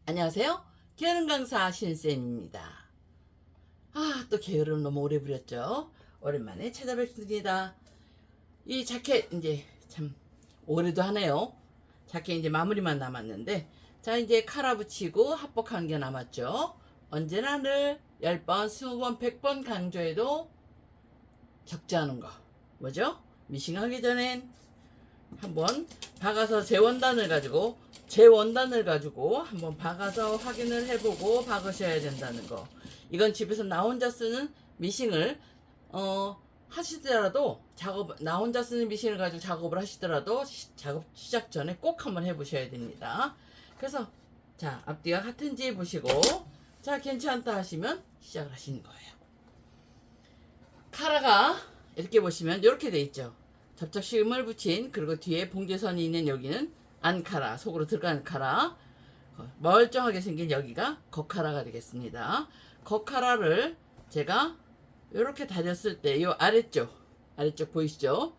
안녕하세요. 게으름 강사 신쌤입니다. 또 게으름 너무 오래 부렸죠. 오랜만에 찾아뵙습니다. 이 자켓 이제 참 오래도 하네요. 자켓 이제 마무리만 남았는데, 자 이제 칼아 붙이고 합복한 게 남았죠. 언제나 늘 10번, 20번, 100번 강조해도 적지 않은 거 뭐죠? 미싱하기 전엔 한번 박아서 제 원단을 가지고 한번 박아서 확인을 해보고 박으셔야 된다는 거. 이건 집에서 나 혼자 쓰는 미싱을 하시더라도 나 혼자 쓰는 미싱을 가지고 작업을 하시더라도 작업 시작 전에 꼭 한번 해보셔야 됩니다. 그래서 자, 앞뒤가 같은지 보시고, 자 괜찮다 하시면 시작을 하시는 거예요. 카라가 이렇게 보시면 이렇게 돼 있죠. 접착심을 붙인, 그리고 뒤에 봉제선이 있는 여기는 안카라, 속으로 들어가는 카라, 멀쩡하게 생긴 여기가 겉카라가 되겠습니다. 겉카라를 제가 이렇게 다렸을 때 요 아래쪽 보이시죠?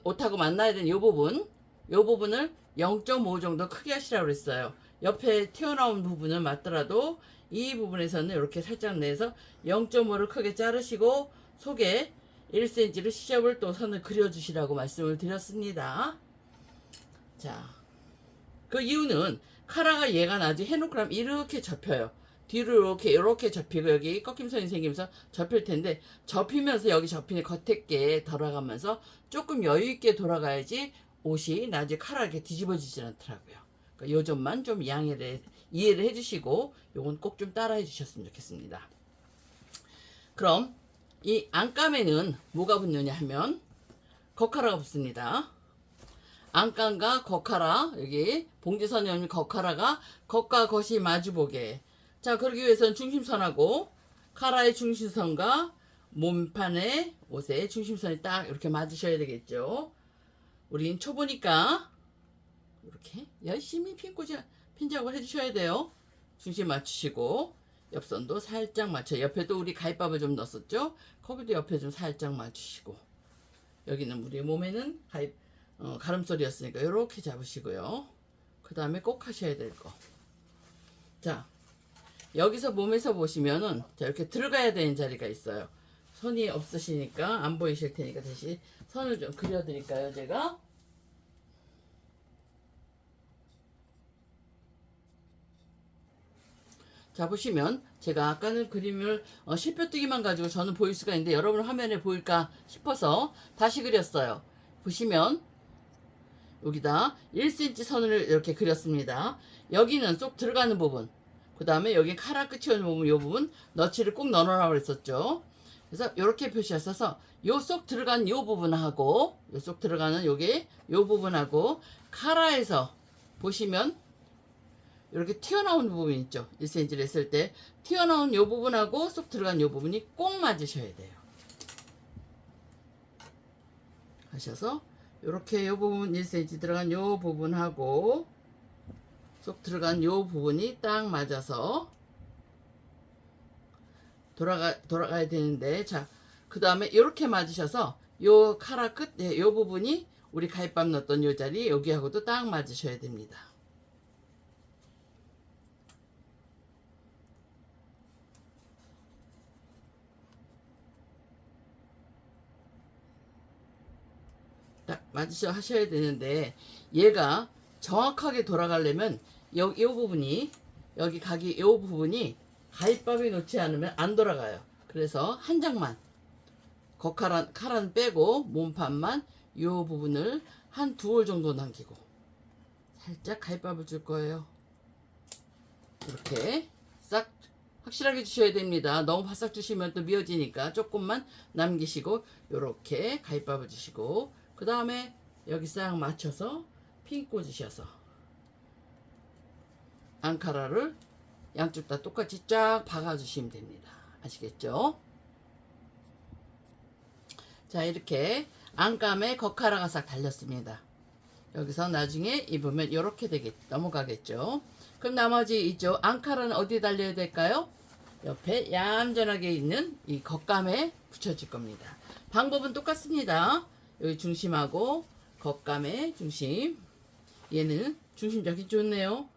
옷하고 만나야 되는 요 부분을 0.5 정도 크게 하시라고 그랬어요. 옆에 튀어나온 부분을 맞더라도 이 부분에서는 이렇게 살짝 내서 0.5를 크게 자르시고 속에 1cm를 시접을 또 선을 그려주시라고 말씀을 드렸습니다. 자, 그 이유는 카라가 얘가 나중에 해놓고 나면 이렇게 접혀요. 뒤로 이렇게 접히고 여기 꺾임선이 생기면서 접힐 텐데, 접히면서 여기 접히는 겉에게 돌아가면서 조금 여유있게 돌아가야지 옷이 나중에 카라가 뒤집어지질 않더라고요. 그러니까 요 점만 좀 이해를 해주시고 요건 꼭 좀 따라해 주셨으면 좋겠습니다. 그럼 이 안감에는 뭐가 붙느냐 하면 겉카라가 붙습니다. 안감과 겉카라, 여기 봉제선이 오는 겉카라가 겉과 겉이 마주보게. 자, 그러기 위해서는 중심선하고 카라의 중심선과 몸판의 옷의 중심선이 딱 이렇게 맞으셔야 되겠죠. 우린 초보니까 이렇게 열심히 핀 작업을 해주셔야 돼요. 중심 맞추시고 옆선도 살짝 맞춰. 옆에도 우리 가위밥을 좀 넣었었죠. 거기도 옆에 좀 살짝 맞추시고, 여기는 우리 몸에는 가름소리였으니까 이렇게 잡으시고요. 그 다음에 꼭 하셔야 될 거. 자, 여기서 몸에서 보시면은 자, 이렇게 들어가야 되는 자리가 있어요. 선이 없으시니까 안 보이실 테니까 다시 선을 좀 그려드릴까요, 제가? 자, 보시면 제가 아까는 그림을 실뼈뜨기만 가지고 저는 보일 수가 있는데 여러분 화면에 보일까 싶어서 다시 그렸어요. 보시면 여기다 1cm 선을 이렇게 그렸습니다. 여기는 쏙 들어가는 부분, 그 다음에 여기 카라 끝이 오는 부분, 이 부분 너치를 꼭 넣어놓으라고 그랬었죠. 그래서 이렇게 표시하셔서 요 쏙 들어간 요 부분하고 요 쏙 들어가는 요 부분하고 카라에서 보시면 이렇게 튀어나온 부분 있죠. 1cm를 했을 때 튀어나온 요 부분하고 쏙 들어간 요 부분이 꼭 맞으셔야 돼요. 하셔서 이렇게 요 부분 1cm 들어간 요 부분하고 쏙 들어간 요 부분이 딱 맞아서 돌아가야 되는데, 자, 그 다음에 이렇게 맞으셔서 요 카라 끝, 요 부분이 우리 가위밥 넣었던 요 자리 여기하고도 딱 맞으셔야 됩니다. 딱 하셔야 되는데, 얘가 정확하게 돌아가려면 요 부분이, 여기 요 부분이 가위밥에 놓지 않으면 안 돌아가요. 그래서 한 장만 카라는 빼고 몸판만 요 부분을 한 2올 정도 남기고 살짝 가위밥을 줄 거예요. 이렇게 싹 확실하게 주셔야 됩니다. 너무 바싹 주시면 또 미어지니까 조금만 남기시고 요렇게 가위밥을 주시고, 그 다음에 여기 싹 맞춰서 핀 꽂으셔서 안카라를 양쪽 다 똑같이 쫙 박아주시면 됩니다. 아시겠죠? 자, 이렇게 안감에 겉카라가 싹 달렸습니다. 여기서 나중에 입으면 이렇게 넘어가겠죠. 그럼 나머지 이쪽 안카라는 어디에 달려야 될까요? 옆에 얌전하게 있는 이 겉감에 붙여줄 겁니다. 방법은 똑같습니다. 여기 중심하고 겉감의 중심, 얘는 중심 잡기 좋네요.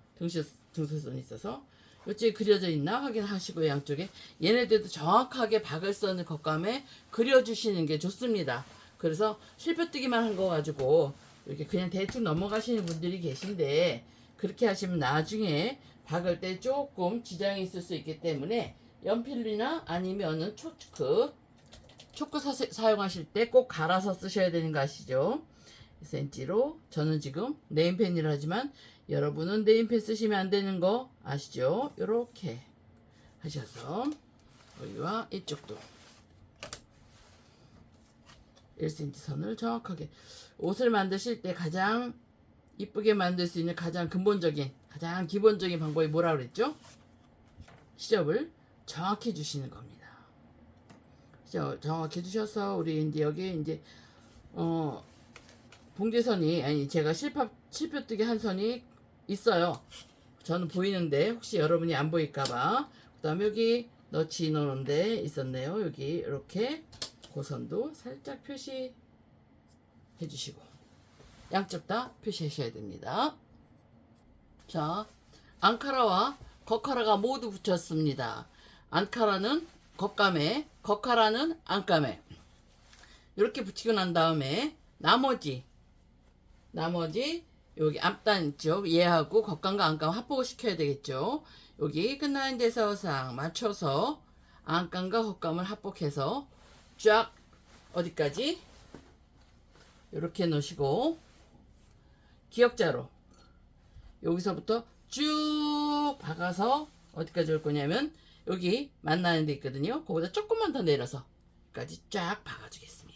등수선이 있어서. 이쪽에 그려져 있나 확인하시고 양쪽에 얘네들도 정확하게 박을선을 겉감에 그려주시는 게 좋습니다. 그래서 실뼈뜨기만 한 거 가지고 이렇게 그냥 대충 넘어가시는 분들이 계신데 그렇게 하시면 나중에 박을 때 조금 지장이 있을 수 있기 때문에 연필이나 아니면은 초크 사용하실 때 꼭 갈아서 쓰셔야 되는 거 아시죠? 2cm로 저는 지금 네임펜이라 하지만 여러분은 네임펜 쓰시면 안 되는 거 아시죠? 요렇게 하셔서 여기와 이쪽도 1cm 선을 정확하게 옷을 만드실 때 가장 이쁘게 만들 수 있는 가장 근본적인 가장 기본적인 방법이 뭐라 그랬죠? 시접을 정확히 주시는 겁니다. 시접 정확히 주셔서 우리 이제 여기 이제 봉제선이 아니 제가 실뼈뜨기 한 선이 있어요. 저는 보이는데 혹시 여러분이 안 보일까봐 그 다음에 여기 너치 넣는 데 있었네요. 여기 이렇게 고선도 살짝 표시해 주시고 양쪽 다 표시하셔야 됩니다. 자, 앙카라와 겉카라가 모두 붙였습니다. 앙카라는 겉감에, 겉카라는 안감에 이렇게 붙이고 난 다음에 나머지 여기 앞단 있죠. 얘하고 겉감과 안감 합복을 시켜야 되겠죠. 여기 끝나는 데서 상 맞춰서 안감과 겉감을 합복해서 쫙 어디까지 이렇게 넣으시고 기역자로 여기서부터 쭉 박아서 어디까지 올 거냐면 여기 만나는 데 있거든요. 그거보다 조금만 더 내려서 여기까지 쫙 박아주겠습니다.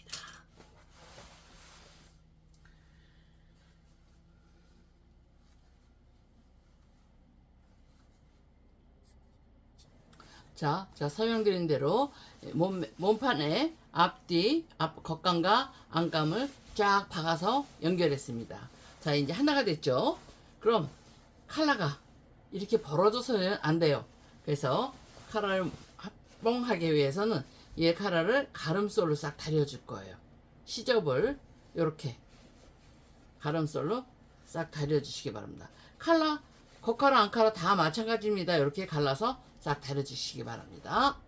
자, 설명드린 대로 몸판에 앞뒤, 겉감과 안감을 쫙 박아서 연결했습니다. 자, 이제 하나가 됐죠? 그럼 칼라가 이렇게 벌어져서는 안 돼요. 그래서 칼라를 합봉하기 위해서는 이 칼라를 가름솔로 싹 다려줄 거예요. 시접을 이렇게 가름솔로 싹 다려주시기 바랍니다. 겉칼라, 안칼라 다 마찬가지입니다. 이렇게 갈라서 싹 다려주시기 바랍니다.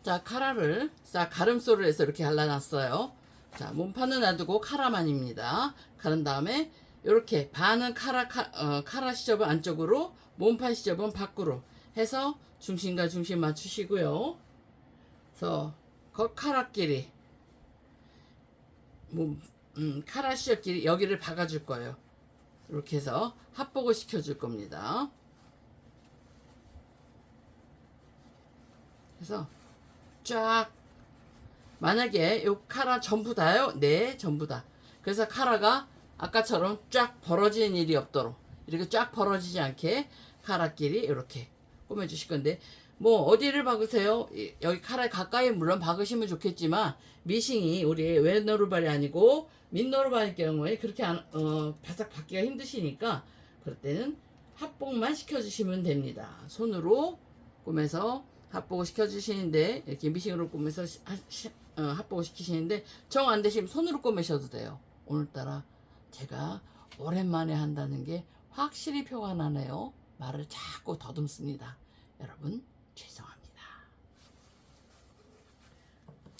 자, 카라를 싹 가름솔을 해서 이렇게 갈라놨어요. 자, 몸판은 놔두고 카라만입니다. 가른 다음에 이렇게 반은 카라 시접은 안쪽으로, 몸판 시접은 밖으로 해서 중심과 중심 맞추시고요. 그래서 겉카라끼리 카라 시접끼리 여기를 박아줄 거예요. 이렇게 해서 합복을 시켜줄 겁니다. 그래서 쫙 만약에 요 카라 전부 다요? 네, 전부 다. 그래서 카라가 아까처럼 쫙 벌어지는 일이 없도록 이렇게 쫙 벌어지지 않게 카라끼리 이렇게 꾸며주실 건데 뭐 어디를 박으세요? 여기 카라에 가까이 물론 박으시면 좋겠지만 미싱이 우리 왼노루발이 아니고 민노루발일 경우에 그렇게 바싹 박기가 힘드시니까 그럴 때는 합복만 시켜주시면 됩니다. 손으로 꾸며서 합복을 시켜주시는데 이렇게 미싱으로 꾸며서 합복을 시키시는데 정 안 되시면 손으로 꾸미셔도 돼요. 오늘따라 제가 오랜만에 한다는 게 확실히 표가 나네요. 말을 자꾸 더듬습니다. 여러분 죄송합니다.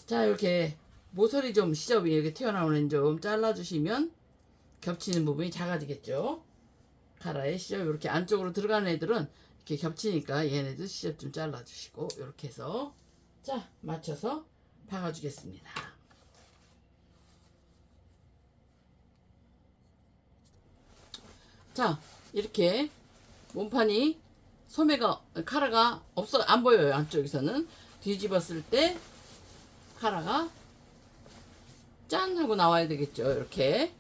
자, 이렇게 모서리 좀 시접이 이렇게 튀어나오는 좀 잘라주시면 겹치는 부분이 작아지겠죠. 카라의 시접 이렇게 안쪽으로 들어가는 애들은 이렇게 겹치니까 얘네들 시접 좀 잘라주시고 이렇게 해서 자 맞춰서 박아주겠습니다. 자, 이렇게 몸판이 소매가 카라가 없어 안 보여요. 안쪽에서는 뒤집었을 때 카라가 짠 하고 나와야 되겠죠. 이렇게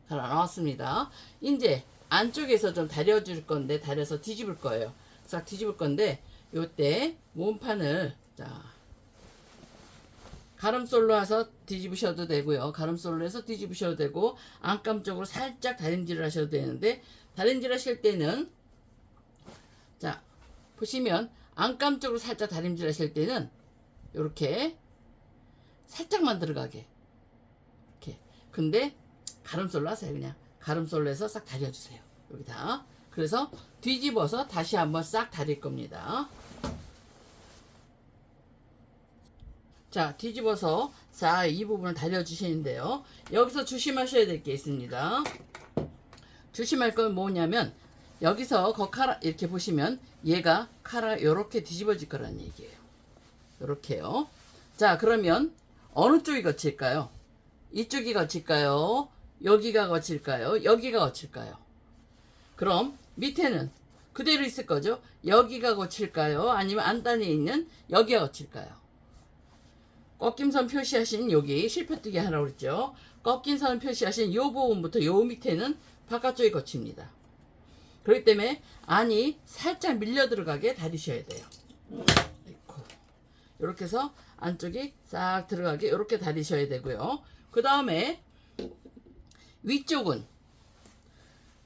카라 나왔습니다. 이제 안쪽에서 좀 다려줄 건데 다려서 뒤집을 거예요. 싹 뒤집을 건데 요때 몸판을 자 가름솔로 해서 뒤집으셔도 되고요. 가름솔로 해서 뒤집으셔도 되고 안감 쪽으로 살짝 다림질을 하셔도 되는데 다림질 하실 때는 자 보시면 안감 쪽으로 살짝 다림질 하실 때는 요렇게 살짝만 들어가게 이렇게 근데 가름솔로 하세요. 그냥 가름솔로 해서 싹 다려주세요. 여기다. 그래서 뒤집어서 다시 한번 싹 다릴 겁니다. 자, 뒤집어서 싹 이 부분을 다려주시는데요. 여기서 조심하셔야 될 게 있습니다. 조심할 건 뭐냐면 여기서 겉카라 이렇게 보시면 얘가 카라 이렇게 뒤집어질 거라는 얘기예요. 이렇게요. 자, 그러면 어느 쪽이 거칠까요? 이쪽이 거칠까요? 여기가 거칠까요? 여기가 거칠까요? 그럼 밑에는 그대로 있을 거죠? 여기가 거칠까요? 아니면 안단에 있는 여기가 거칠까요? 꺾임선 표시하신 여기 실펴뜨기 하라고 그랬죠? 꺾인 선 표시하신 요 부분부터 요 밑에는 바깥쪽이 거칩니다. 그렇기 때문에 안이 살짝 밀려 들어가게 다리셔야 돼요. 이렇게 해서 안쪽이 싹 들어가게 이렇게 다리셔야 되고요. 그 다음에 위쪽은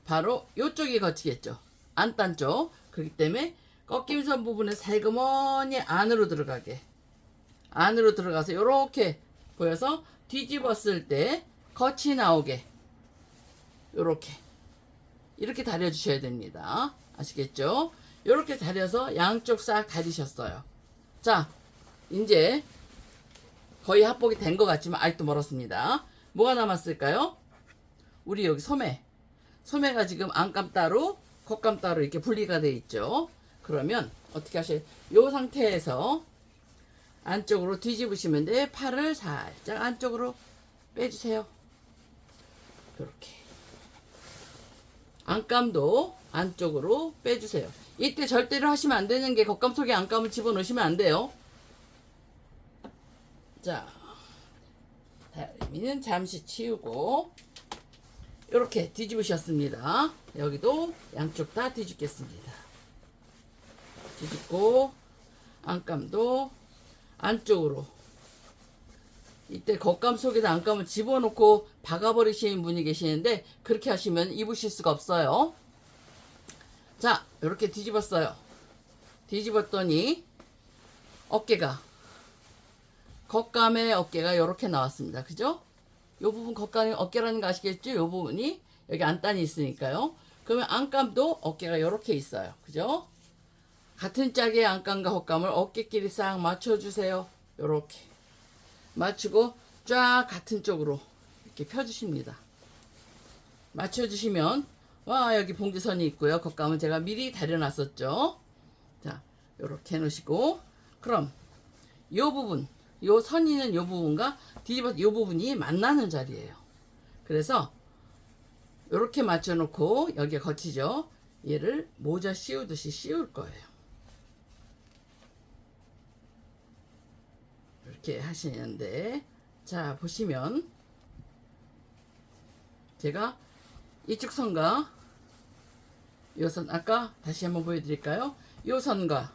바로 이쪽이 거치겠죠. 안단 쪽. 그렇기 때문에 꺾임선 부분에 살그머니 안으로 들어가게. 안으로 들어가서 이렇게 보여서 뒤집었을 때 겉이 나오게 이렇게 다려주셔야 됩니다. 아시겠죠? 이렇게 다려서 양쪽 싹 다리셨어요. 자, 이제 거의 합복이 된 것 같지만 아직도 멀었습니다. 뭐가 남았을까요? 우리 여기 소매가 지금 안감 따로 겉감 따로 이렇게 분리가 되어 있죠. 그러면 어떻게 하셔요? 이 상태에서 안쪽으로 뒤집으시면 돼. 팔을 살짝 안쪽으로 빼주세요. 이렇게 안감도 안쪽으로 빼주세요. 이때 절대로 하시면 안 되는 게 겉감 속에 안감을 집어넣으시면 안 돼요. 자, 다리미는 잠시 치우고 이렇게 뒤집으셨습니다. 여기도 양쪽 다 뒤집겠습니다. 뒤집고 안감도 안쪽으로. 이때 겉감 속에다 안감을 집어넣고 박아버리시는 분이 계시는데 그렇게 하시면 입으실 수가 없어요. 자, 이렇게 뒤집었어요. 뒤집었더니 겉감의 어깨가 이렇게 나왔습니다. 그죠? 요 부분 겉감이 어깨라는 거 아시겠죠? 요 부분이 여기 안단이 있으니까요. 그러면 안감도 어깨가 이렇게 있어요. 그죠? 같은 짝의 안감과 겉감을 어깨끼리 싹 맞춰주세요. 요렇게 맞추고 쫙 같은 쪽으로 이렇게 펴주십니다. 맞춰주시면 와, 여기 봉지선이 있고요. 겉감은 제가 미리 다려놨었죠. 자, 요렇게 해놓으시고 그럼 요 부분, 요 선 있는 요 부분과 뒤집어 요 부분이 만나는 자리예요. 그래서 요렇게 맞춰놓고 여기에 거치죠. 얘를 모자 씌우듯이 씌울 거예요. 이렇게 하시는데, 자, 보시면 제가 이쪽 선과 요 선, 아까 다시 한번 보여드릴까요? 요 선과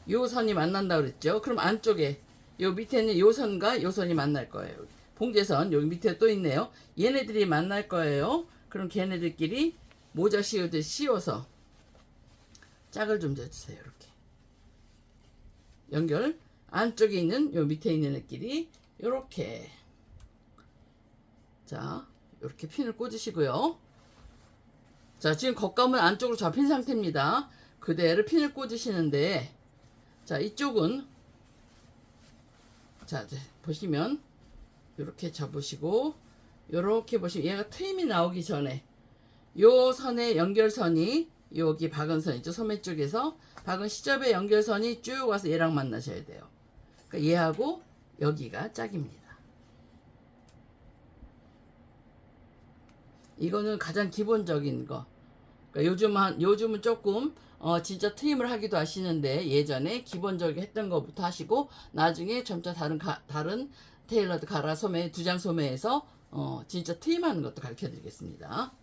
요 선이 만난다 그랬죠. 그럼 안쪽에 요 밑에는 요 선과 요 선이 만날 거예요. 봉제선 여기 밑에 또 있네요. 얘네들이 만날 거예요. 그럼 걔네들끼리 모자 씌우듯 씌워서 짝을 좀 져주세요. 이렇게 연결. 안쪽에 있는 요 밑에 있는 애끼리 요렇게, 자, 요렇게 핀을 꽂으시고요. 자, 지금 겉감은 안쪽으로 접힌 상태입니다. 그대로 핀을 꽂으시는데, 자, 이쪽은, 자, 보시면 요렇게 잡으시고 요렇게 보시면 얘가 트임이 나오기 전에 요 선의 연결선이 여기 박은 선 있죠. 소매 쪽에서 박은 시접의 연결선이 쭉 와서 얘랑 만나셔야 돼요. 그러니까 얘하고 여기가 짝입니다. 이거는 가장 기본적인 거. 그러니까 요즘은 조금 진짜 트임을 하기도 하시는데 예전에 기본적으로 했던 것부터 하시고 나중에 점차 다른 테일러드 가라 소매, 두장 소매에서 진짜 트임하는 것도 가르쳐 드리겠습니다.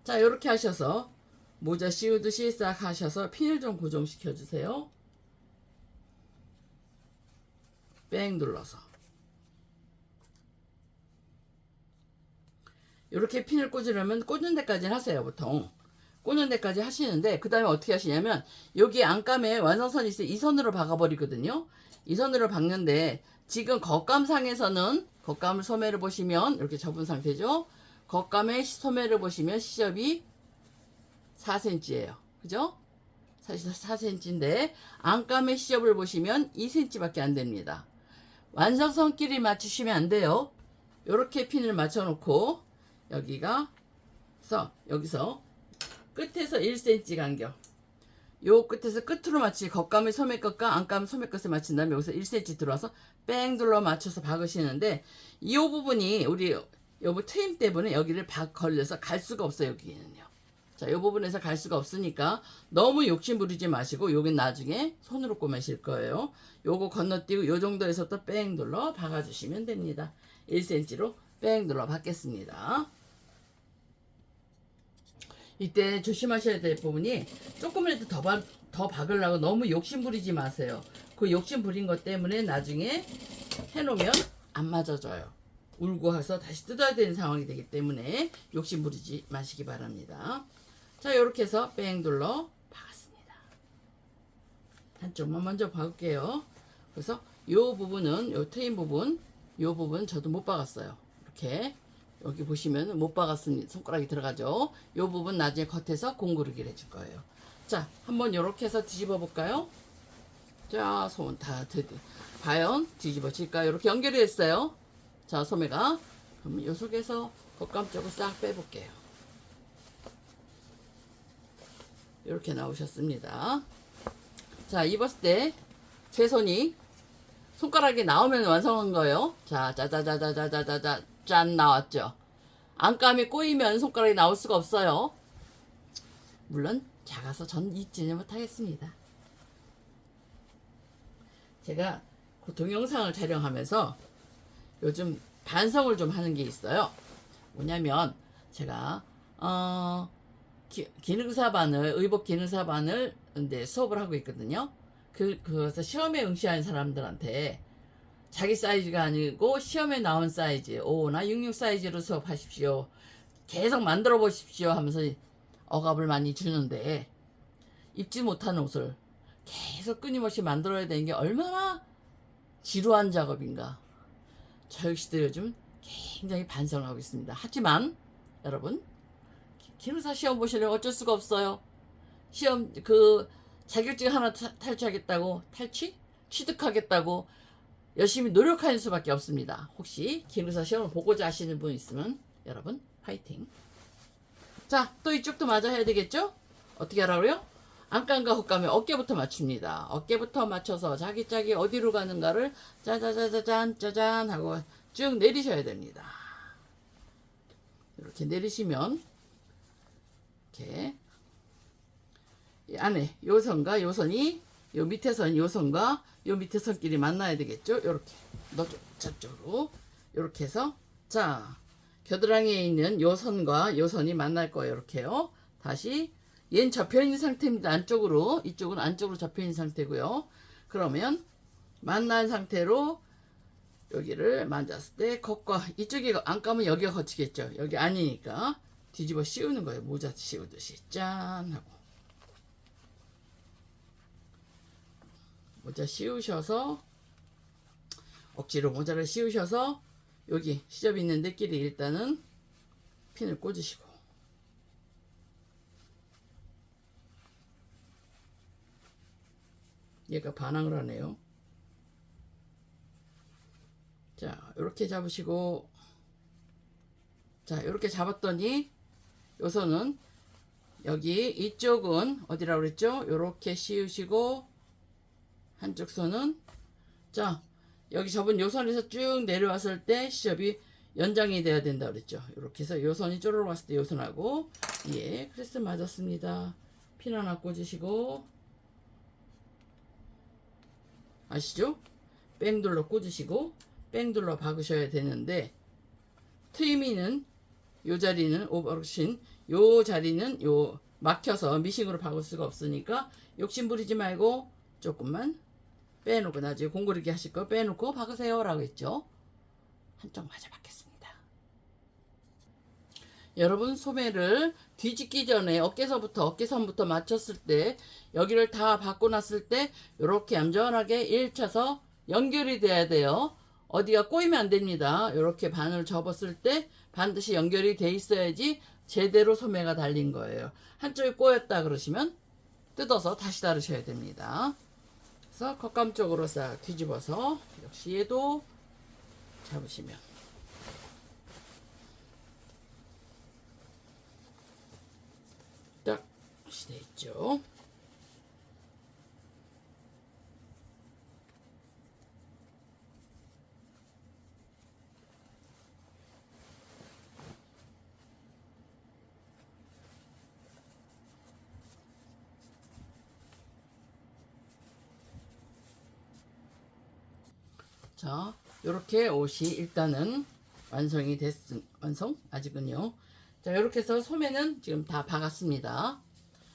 자, 이렇게 하셔서 모자 씌우듯이 싹 하셔서 핀을 좀 고정시켜 주세요. 뺑 눌러서 이렇게 핀을 꽂으려면 꽂는 데까지는 하세요. 보통 꽂는 데까지 하시는데 그 다음에 어떻게 하시냐면 여기 안감에 완성선이 있어요. 이 선으로 박아버리거든요. 이 선으로 박는데 지금 겉감상에서는 겉감을 소매를 보시면 이렇게 접은 상태죠. 겉감의 소매를 보시면 시접이 4cm예요. 그죠? 사실 4cm인데 안감의 시접을 보시면 2cm밖에 안 됩니다. 완성선끼리 맞추시면 안 돼요. 요렇게 핀을 맞춰 놓고 여기서 끝에서 1cm 간격, 요 끝에서 끝으로 맞추 겉감의 소매 끝과 안감 소매 끝을 맞춘 다음에 여기서 1cm 들어와서 뺑 둘러 맞춰서 박으시는데 이 부분이 우리 요거 트임 때문에 여기를 걸려서 갈 수가 없어요. 여기는요. 자, 요 부분에서 갈 수가 없으니까 너무 욕심 부리지 마시고 여긴 나중에 손으로 꼬매실 거예요. 요거 건너뛰고 요 정도에서 또 뺑 둘러 박아주시면 됩니다. 1cm로 뺑 둘러 박겠습니다. 이때 조심하셔야 될 부분이 조금이라도 더 박으려고 너무 욕심 부리지 마세요. 그 욕심 부린 것 때문에 나중에 해놓으면 안 맞아져요. 울고 해서 다시 뜯어야 되는 상황이 되기 때문에 욕심 부리지 마시기 바랍니다. 자, 이렇게 해서 뺑 둘러 박았습니다. 한쪽만 먼저 박을게요. 그래서 요 부분은 요 트임 부분, 요 부분 저도 못 박았어요. 이렇게 여기 보시면 못 박았습니다. 손가락이 들어가죠. 요 부분 나중에 겉에서 공구르기를 해줄 거예요. 자, 한번 요렇게 해서 뒤집어 볼까요? 자, 손 다 과연 뒤집어질까요? 이렇게 연결이 됐어요. 자, 소매가. 그럼 요 속에서 겉감 쪽을 싹 빼볼게요. 이렇게 나오셨습니다. 자, 입었을 때 제 손이 손가락이 나오면 완성한 거예요. 자, 짜자자자자자자 짠 나왔죠. 안감이 꼬이면 손가락이 나올 수가 없어요. 물론 작아서 전 잊지는 못하겠습니다. 제가 그 동영상을 촬영하면서 요즘 반성을 좀 하는 게 있어요. 뭐냐면 제가 기능사반을 의복 기능사반을 근데 수업을 하고 있거든요. 그래서 시험에 응시하는 사람들한테 자기 사이즈가 아니고 시험에 나온 사이즈 5나 66 사이즈로 수업하십시오. 계속 만들어 보십시오 하면서 억압을 많이 주는데 입지 못하는 옷을 계속 끊임없이 만들어야 되는 게 얼마나 지루한 작업인가. 저 역시도 요즘 굉장히 반성을 하고 있습니다. 하지만 여러분 기능사 시험 보시려면 어쩔 수가 없어요. 시험 자격증 하나 탈취하겠다고 취득하겠다고 열심히 노력하는 수밖에 없습니다. 혹시 기능사 시험을 보고자 하시는 분 있으면 여러분 파이팅. 자, 또 이쪽도 맞아 해야 되겠죠? 어떻게 하라고요? 안감과 겉감에 어깨부터 맞춥니다. 어깨부터 맞춰서 자기 어디로 가는가를 짜자자자잔 짜잔 하고 쭉 내리셔야 됩니다. 이렇게 내리시면 이렇게 이 안에 요 선과 요 선이 요 밑에 선 요 선과 요 밑에 선끼리 만나야 되겠죠? 요렇게 저쪽으로 요렇게 해서 자 겨드랑이에 있는 요 선과 요 선이 만날 거예요. 이렇게요. 다시 얘는 접혀있는 상태입니다. 안쪽으로 이쪽은 안쪽으로 접혀있는 상태고요. 그러면 만난 상태로 여기를 만졌을 때 겉과 이쪽에 안감은 여기가 거치겠죠. 여기 아니니까 뒤집어 씌우는 거예요. 모자 씌우듯이 짠 하고 모자 씌우셔서 억지로 모자를 씌우셔서 여기 시접 있는 데끼리 일단은 핀을 꽂으시고 얘가 반항을 하네요. 자, 이렇게 잡으시고 자, 이렇게 잡았더니 요선은 여기 이쪽은 어디라고 그랬죠? 이렇게 씌우시고 한쪽 손은 자 여기 접은 요 선에서 쭉 내려왔을 때 시접이 연장이 돼야 된다 그랬죠. 이렇게 해서 요 선이 쪼르르 왔을 때 요 선하고 예 크레스 맞았습니다. 핀 하나 꽂으시고 아시죠? 뺑둘러 꽂으시고 뺑둘러 박으셔야 되는데 트이미는 요 자리는 오버신 요 자리는 요 막혀서 미싱으로 박을 수가 없으니까 욕심 부리지 말고 조금만 빼놓고 나중에 공구르기 하실 거 빼놓고 박으세요 라고 했죠. 한쪽 맞아 박겠습니다. 여러분 소매를 뒤집기 전에 어깨선부터 맞췄을 때 여기를 다 박고 났을 때 이렇게 얌전하게 1차서 연결이 돼야 돼요. 어디가 꼬이면 안 됩니다. 이렇게 반을 접었을 때 반드시 연결이 돼 있어야지 제대로 소매가 달린 거예요. 한쪽이 꼬였다 그러시면 뜯어서 다시 다르셔야 됩니다. 그래서 겉감 쪽으로 싹 뒤집어서 역시 얘도 잡으시면 딱 돼 있죠. 자, 요렇게 옷이 일단은 완성이 완성? 아직은요. 자, 요렇게 해서 소매는 지금 다 박았습니다.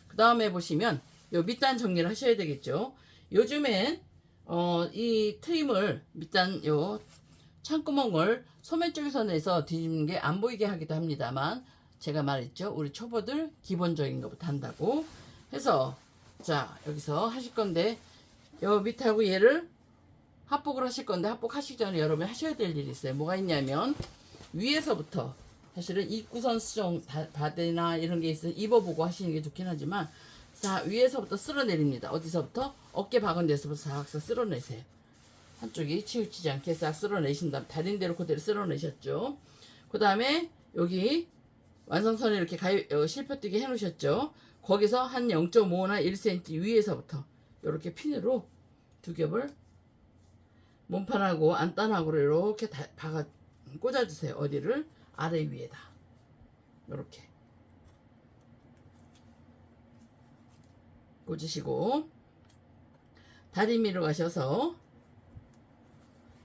그 다음에 보시면 요 밑단 정리를 하셔야 되겠죠. 요즘엔 이 트림을 밑단 요 창구멍을 소매 쪽에서 내서 뒤집는 게 안 보이게 하기도 합니다만, 제가 말했죠. 우리 초보들 기본적인 것부터 한다고 해서, 자, 여기서 하실 건데 요 밑하고 얘를 합복을 하실 건데, 합복하시기 전에 여러분이 하셔야 될 일이 있어요. 뭐가 있냐면 위에서부터 사실은 입구선 수정 바데나 이런 게 있어서 입어보고 하시는 게 좋긴 하지만, 자, 위에서부터 쓸어내립니다. 어디서부터? 어깨 박은 데서부터 싹 쓸어내세요. 한쪽이 치우치지 않게 싹 쓸어내신 다음 다린대로 그대로 쓸어내셨죠. 그 다음에 여기 완성선에 이렇게 실펴뜨기 해 놓으셨죠. 거기서 한 0.5나 1cm 위에서부터 이렇게 핀으로 두 겹을 몸판하고 안단하고 이렇게 꽂아주세요. 어디를? 아래 위에다. 이렇게 꽂으시고, 다리미로 가셔서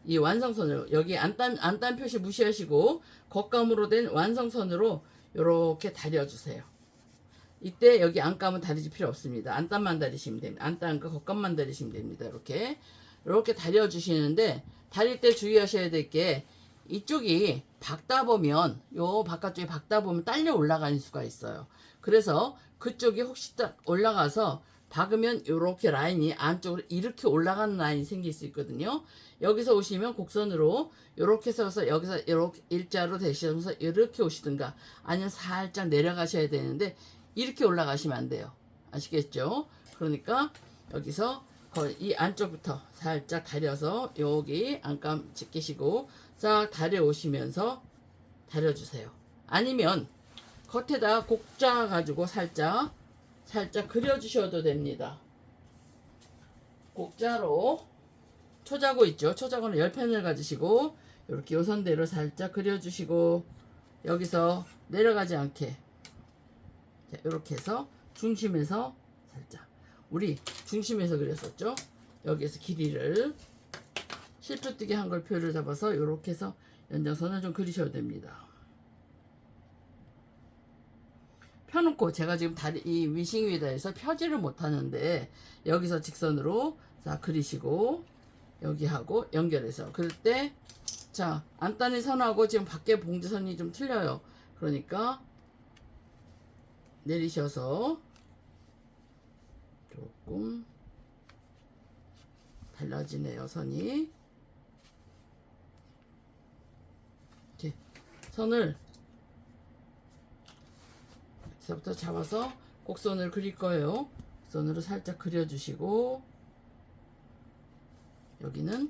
이 완성선으로, 여기 안단 표시 무시하시고 겉감으로 된 완성선으로 이렇게 다려주세요. 이때 여기 안감은 다리지 필요 없습니다. 안단만 다리시면 됩니다. 안단과 겉감만 다리시면 됩니다. 이렇게 다려주시는데, 다릴 때 주의하셔야 될 게, 이쪽이 박다 보면, 요 바깥쪽이 박다 보면 딸려 올라가는 수가 있어요. 그래서 그쪽이 혹시 딱 올라가서 박으면 요렇게 라인이 안쪽으로 이렇게 올라가는 라인이 생길 수 있거든요. 여기서 오시면 곡선으로 요렇게 서서 여기서 이렇게 일자로 대시면서 이렇게 오시든가, 아니면 살짝 내려가셔야 되는데 이렇게 올라가시면 안 돼요. 아시겠죠? 그러니까 여기서 이 안쪽부터 살짝 다려서 여기 안감 지키시고 싹 다려 오시면서 다려주세요. 아니면 겉에다 곡자 가지고 살짝 그려주셔도 됩니다. 곡자로 초자고 있죠. 초자고는 10편을 가지시고 이렇게 요선대로 살짝 그려주시고, 여기서 내려가지 않게 이렇게 해서 중심에서 살짝, 우리 중심에서 그렸었죠. 여기에서 길이를 실표뜨기 한 걸 표를 잡아서 이렇게 해서 연장선을 좀 그리셔도 됩니다. 펴놓고, 제가 지금 이 위싱 위에다 해서 펴지를 못하는데 여기서 직선으로 자 그리시고 여기하고 연결해서, 그럴 때 자 안단의 선하고 지금 밖에 봉제선이 좀 틀려요. 그러니까 내리셔서 조금 달라지네요. 선이 이렇게 선을 여기서부터 잡아서 곡선을 그릴 거예요. 선으로 살짝 그려주시고, 여기는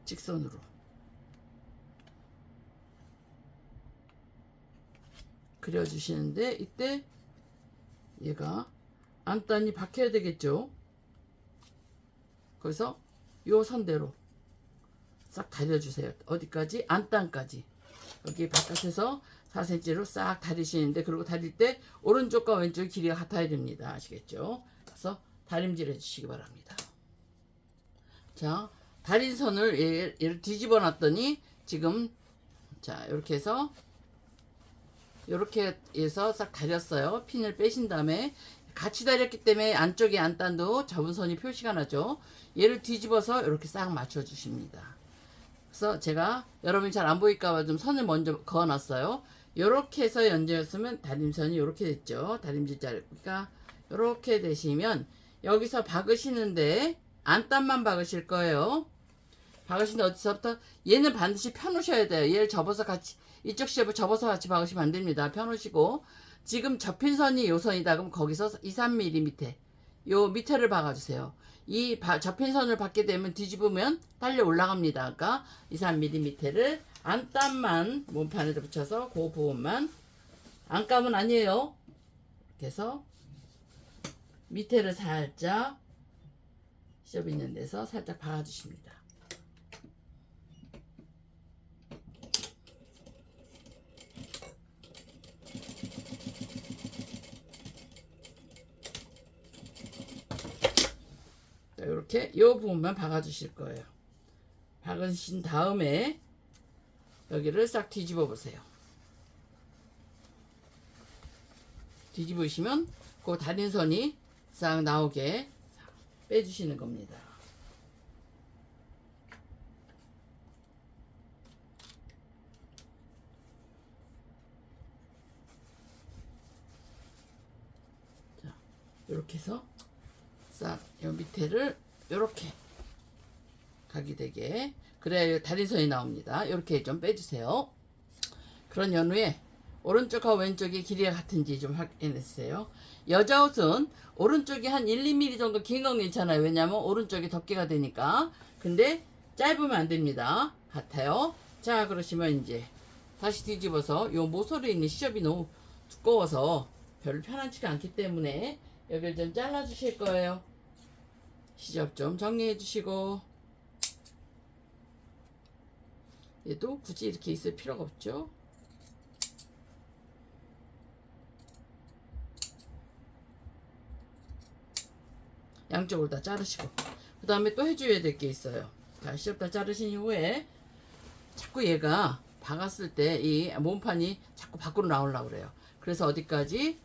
직선으로 그려주시는데, 이때 얘가 안단이 박혀야 되겠죠. 그래서 요 선대로 싹 다려주세요. 어디까지? 안단까지. 여기 바깥에서 4cm로 싹 다리시는데, 그리고 다릴 때 오른쪽과 왼쪽 길이가 같아야 됩니다. 아시겠죠? 그래서 다림질 해주시기 바랍니다. 자, 다린 선을 얘를 뒤집어 놨더니 지금 자 이렇게 해서 싹 다렸어요. 핀을 빼신 다음에 같이 다렸기 때문에 안쪽에 안단도 접은 선이 표시가 나죠. 얘를 뒤집어서 이렇게 싹 맞춰 주십니다. 그래서 제가 여러분이 잘 안 보일까봐 좀 선을 먼저 그어 놨어요. 이렇게 해서 연결했으면 다림선이 이렇게 됐죠. 다림질 자리가 이렇게 되시면 여기서 박으시는데 안단만 박으실 거예요. 박으시는데 어디서부터 얘는 반드시 펴 놓으셔야 돼요. 얘를 접어서 같이 이쪽 시접을 접어서 같이 박으시면 안 됩니다. 펴놓으시고 지금 접힌 선이 요 선이다. 그럼 거기서 2, 3mm 밑에 요 밑에를 박아주세요. 이 접힌 선을 받게 되면 뒤집으면 딸려 올라갑니다. 그러니까 2, 3mm 밑에를 안땀만 몸판에다 붙여서 그 부분만 안감은 아니에요. 이렇게 해서 밑에를 살짝 시접 있는 데서 살짝 박아주십니다. 이렇게 이 부분만 박아주실 거예요. 박으신 다음에 여기를 싹 뒤집어 보세요. 뒤집으시면 그 달인선이 싹 나오게 빼주시는 겁니다. 자, 이렇게 해서 싹 요 밑에를 이렇게 각이 되게, 그래야 달인선이 나옵니다. 이렇게 좀 빼주세요. 그런 연후에 오른쪽과 왼쪽의 길이가 같은지 좀 확인해주세요. 여자 옷은 오른쪽이 한 1, 2mm 정도 긴 건 괜찮아요. 왜냐면 오른쪽이 덮개가 되니까. 근데 짧으면 안 됩니다. 같아요. 자, 그러시면 이제 다시 뒤집어서 요 모서리에 있는 시접이 너무 두꺼워서 별로 편하지가 않기 때문에 여기를 좀 잘라 주실 거예요. 시접 좀 정리해 주시고, 얘도 굳이 이렇게 있을 필요가 없죠. 양쪽으로 다 자르시고, 그 다음에 또 해줘야 될 게 있어요. 자, 시접 다 자르신 이후에 자꾸 얘가 박았을 때 이 몸판이 자꾸 밖으로 나오려고 그래요. 그래서 어디까지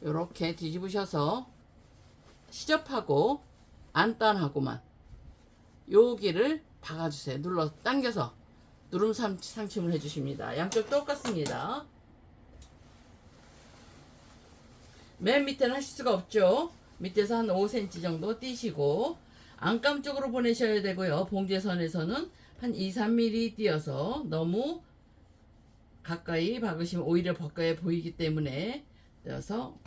이렇게 뒤집으셔서 시접하고 안단하고만 여기를 박아주세요. 눌러 당겨서 누름 상침을 해주십니다. 양쪽 똑같습니다. 맨 밑에는 하실 수가 없죠. 밑에서 한 5cm 정도 띄시고 안감 쪽으로 보내셔야 되고요. 봉제선에서는 한 2, 3mm 띄어서 너무 가까이 박으시면 오히려 가까이 보이기 때문에 띄어서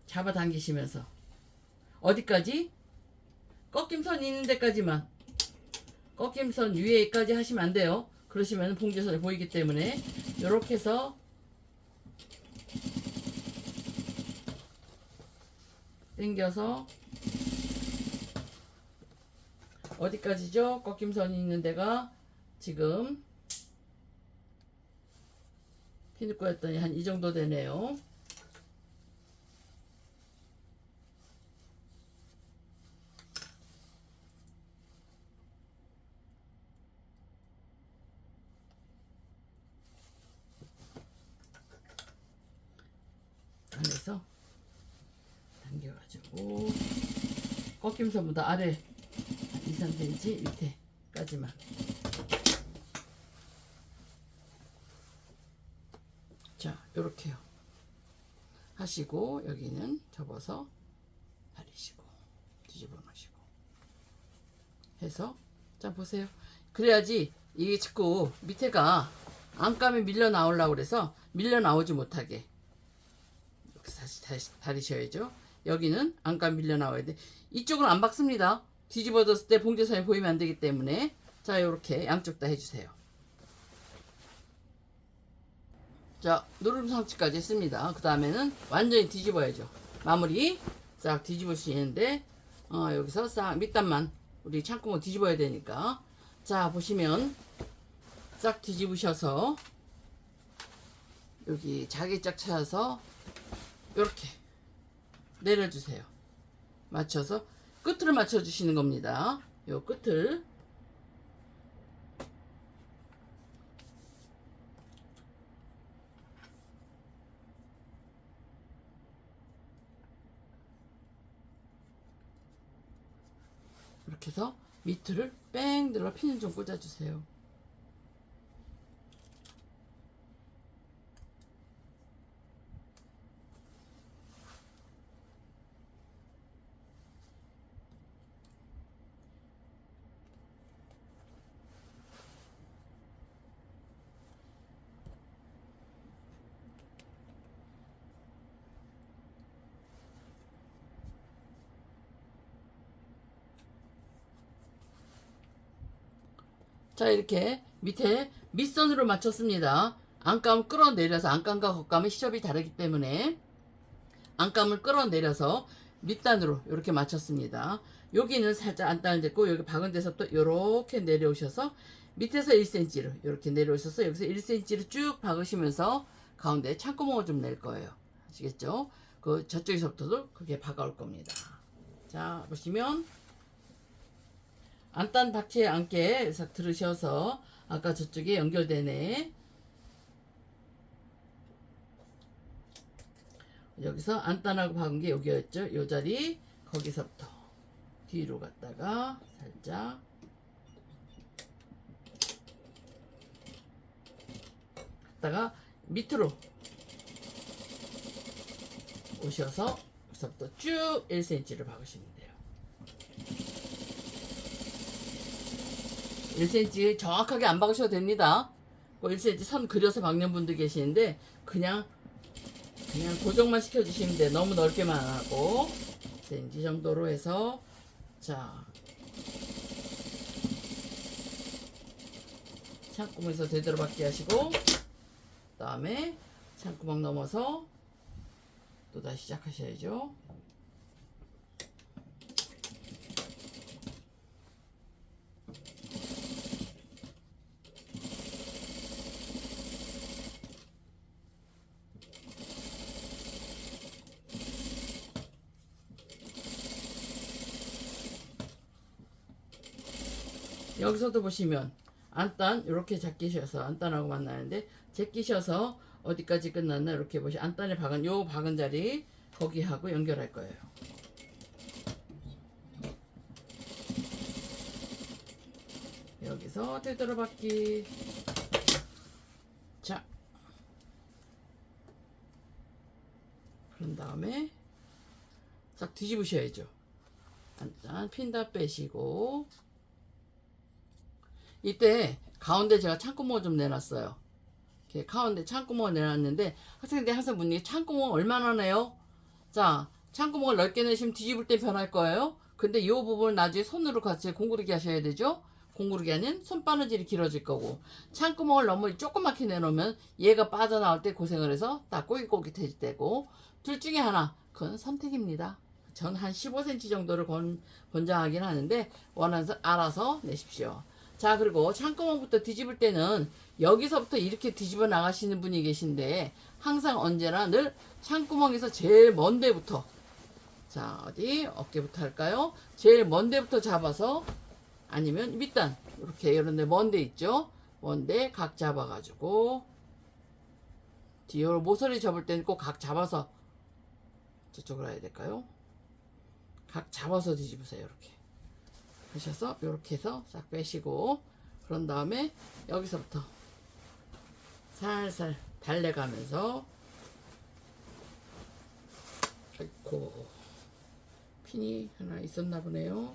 잡아당기시면서 어디까지? 꺾임선 있는 데까지만, 꺾임선 위에까지 하시면 안 돼요. 그러시면 봉제선이 보이기 때문에 이렇게 해서 당겨서 어디까지죠? 꺾임선이 있는 데가 지금 피누꺼였더니 한 이 정도 되네요. 안에서 당겨가지고 꺾임선보다 아래 2, 3cm 밑에까지만. 자, 요렇게요 하시고 여기는 접어서 다리시고 뒤집어 놓으시고 해서, 자 보세요. 그래야지 이게 자꾸 밑에가 안감이 밀려 나오려고 그래서 밀려 나오지 못하게 이렇게 다시 다리셔야죠. 여기는 안감 밀려 나와야 돼. 이쪽은 안 박습니다. 뒤집어졌을 때 봉제선이 보이면 안 되기 때문에. 자, 요렇게 양쪽 다 해주세요. 자, 누름 상치까지 했습니다. 그 다음에는 완전히 뒤집어야죠. 마무리 싹 뒤집으시는데 여기서 싹 밑단만 우리 창구멍 뒤집어야 되니까, 자 보시면 싹 뒤집으셔서 여기 자기짝 찾아서 이렇게 내려주세요. 맞춰서 끝을 맞춰 주시는 겁니다. 요 끝을 이렇게 해서 밑을 뺑 눌러 피는 좀 꽂아주세요. 자, 이렇게 밑에 밑선으로 맞췄습니다. 안감을 끌어내려서, 안감과 겉감의 시접이 다르기 때문에 안감을 끌어내려서 밑단으로 이렇게 맞췄습니다. 여기는 살짝 안단을 댔고, 여기 박은 데서 또 이렇게 내려오셔서 밑에서 1cm로 이렇게 내려오셔서 여기서 1cm를 쭉 박으시면서 가운데 창구멍을 좀 낼 거예요. 아시겠죠? 그 저쪽에서부터도 그게 박아올 겁니다. 자, 보시면 안단 박지 않게 싹 들으셔서 아까 저쪽에 연결되네. 여기서 안단하고 박은 게 여기였죠. 요 자리 거기서부터 뒤로 갔다가 살짝 갔다가 밑으로 오셔서 여기서부터 쭉 1cm를 박으시면 돼요. 1cm 정확하게 안 박으셔도 됩니다. 1cm 선 그려서 박는 분도 계시는데 그냥 고정만 시켜주시면 돼. 너무 넓게만 안 하고 1cm 정도로 해서 자, 창구멍에서 되도록 박기 하시고 그 다음에 창구멍 넘어서 또 다시 시작하셔야죠. 여기서도 보시면 안단 이렇게 제끼셔서 안단하고 만나는데 제끼셔서 어디까지 끝났나 이렇게 보시 안단에 박은 요 박은 자리 거기하고 연결할 거예요. 여기서 되돌아박기. 자, 그런 다음에 싹 뒤집으셔야죠. 안단 핀 다 빼시고 이때 가운데 제가 창구멍을 좀 내놨어요. 이렇게 가운데 창구멍을 내놨는데 학생들이 항상 묻는 게 창구멍 얼마나 내요? 자, 창구멍을 넓게 내시면 뒤집을 때 변할 거예요. 근데 이 부분을 나중에 손으로 같이 공구르기 하셔야 되죠. 공구르기 아닌 손바느질이 길어질 거고, 창구멍을 너무 조그맣게 내놓으면 얘가 빠져나올 때 고생을 해서 딱 꼬깃꼬깃해질 때고, 둘 중에 하나, 그건 선택입니다. 전 한 15cm 정도를 권장하긴 하는데 원하는 알아서 내십시오. 자, 그리고 창구멍부터 뒤집을 때는 여기서부터 이렇게 뒤집어 나가시는 분이 계신데 항상 언제나 늘 창구멍에서 제일 먼 데부터, 자, 어디 어깨부터 할까요? 제일 먼 데부터 잡아서, 아니면 밑단 이렇게 이런 데 먼 데 있죠? 먼 데 각 잡아 가지고 뒤로 모서리 접을 때는 꼭 각 잡아서, 저쪽으로 해야 될까요? 각 잡아서 뒤집으세요. 이렇게 하셔서 이렇게 해서 싹 빼시고, 그런 다음에 여기서부터 살살 달래가면서, 아이고 핀이 하나 있었나 보네요.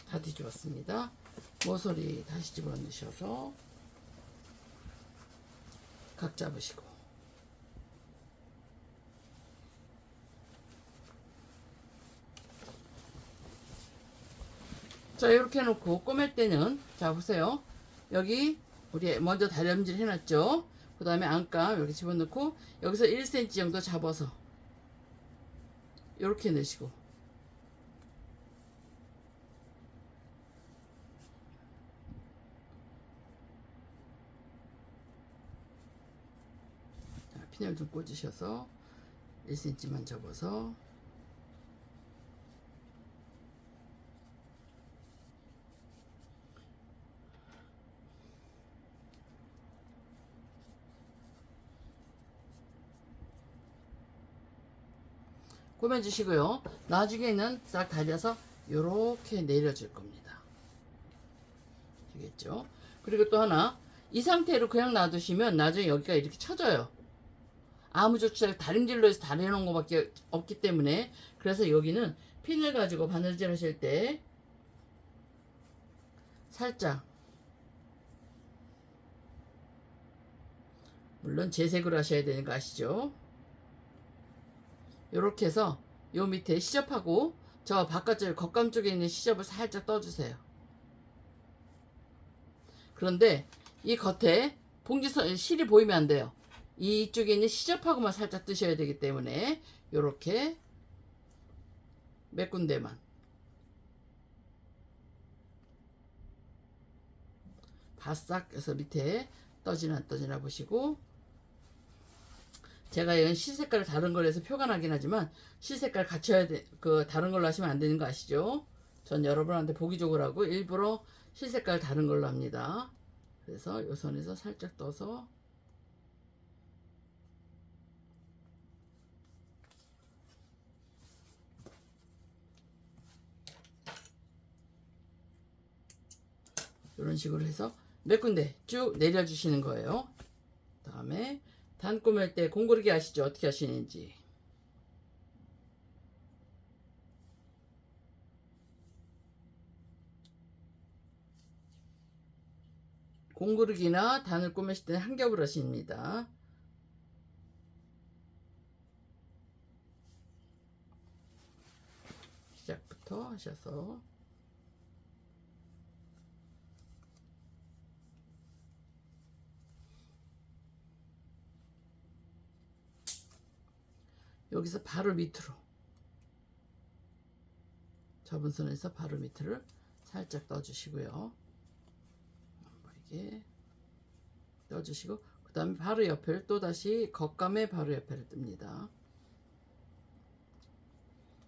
다 뒤집었습니다. 모서리 다시 집어넣으셔서 각 잡으시고, 자, 이렇게 해놓고 꼬맬 때는, 자, 보세요. 여기 우리 먼저 다림질 해놨죠. 그 다음에 안감 이렇게 집어넣고 여기서 1cm 정도 잡아서 이렇게 넣으시고, 피널 좀 꽂으셔서 1cm만 접어서 꾸며주시고요. 나중에는 싹 달려서 이렇게 내려줄 겁니다. 되겠죠. 그리고 또 하나, 이 상태로 그냥 놔두시면 나중에 여기가 이렇게 쳐져요. 아무 조치도 다림질로 해서 다려놓은 것밖에 없기 때문에. 그래서 여기는 핀을 가지고 바느질 하실 때 살짝, 물론 재색으로 하셔야 되는 거 아시죠? 이렇게 해서 요 밑에 시접하고 저 바깥쪽 겉감 쪽에 있는 시접을 살짝 떠주세요. 그런데 이 겉에 봉지선 실이 보이면 안 돼요. 이쪽에 있는 시접하고만 살짝 뜨셔야 되기 때문에 요렇게 몇 군데만 바싹 해서 밑에 떠지나 안 떠지나 보시고, 제가 이건 실색깔을 다른 걸 해서 표가 나긴 하지만 실색깔 갖춰야 돼. 그 다른 걸로 하시면 안 되는 거 아시죠? 전 여러분한테 보기 좋으라고 일부러 실색깔 다른 걸로 합니다. 그래서 요 선에서 살짝 떠서 이런 식으로 해서 몇 군데 쭉 내려주시는 거예요. 그 다음에 단 꾸밀 때 공구르기 아시죠? 어떻게 하시는지. 공구르기나 단을 꾸미실 때는 한 겹을 하십니다. 시작부터 하셔서 여기서 바로 밑으로, 접은 선에서 바로 밑을 살짝 떠주시고요. 이렇게 떠주시고, 그 다음에 바로 옆을 또다시 겉감의 바로 옆에를 뜹니다.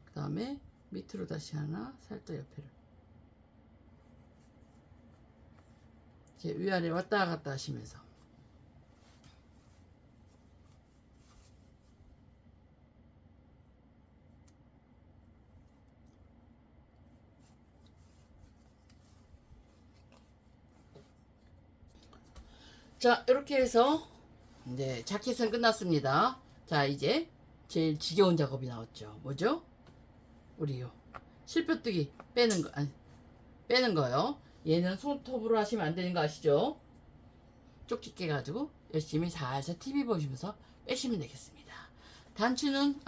그 다음에 밑으로 다시 하나 살짝 옆에를 이렇게 위아래 왔다 갔다 하시면서 자, 이렇게 해서 이제 자켓은 끝났습니다. 자, 이제 제일 지겨운 작업이 나왔죠. 뭐죠? 우리 요 실표뜨기 빼는 거, 아니, 빼는 거요. 얘는 손톱으로 하시면 안 되는 거 아시죠? 쪽지 깨가지고 열심히 살살 TV 보시면서 빼시면 되겠습니다. 단추는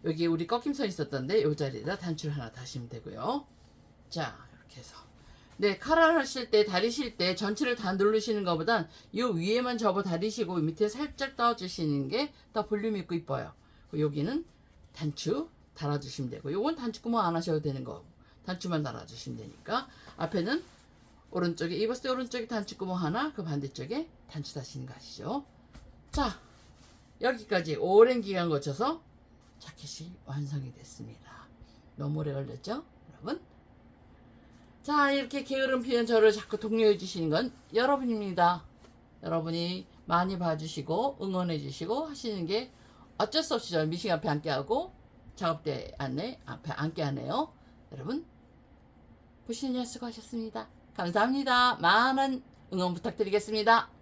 여기 우리 꺾임선 있었던데 요 자리에다 단추를 하나 다시면 되고요. 자, 이렇게 해서 네, 칼을 하실 때, 다리실 때 전체를 다 누르시는 것보단 요 위에만 접어 다리시고 밑에 살짝 떠주시는 게 더 볼륨 있고 이뻐요. 여기는 단추 달아주시면 되고, 요건 단추 구멍 안 하셔도 되는 거, 단추만 달아주시면 되니까. 앞에는 오른쪽에 입었을 때 오른쪽에 단추 구멍 하나, 그 반대쪽에 단추 다시는 거 아시죠? 자, 여기까지 오랜 기간 거쳐서 자켓이 완성이 됐습니다. 너무 오래 걸렸죠, 여러분? 자, 이렇게 게으름 피는 저를 자꾸 독려해 주시는 건 여러분입니다. 여러분이 많이 봐주시고 응원해 주시고 하시는 게 어쩔 수 없이 저는 미싱 앞에 앉게 하고 작업대 앞에 앉게 하네요. 여러분 보시느라 수고하셨습니다. 감사합니다. 많은 응원 부탁드리겠습니다.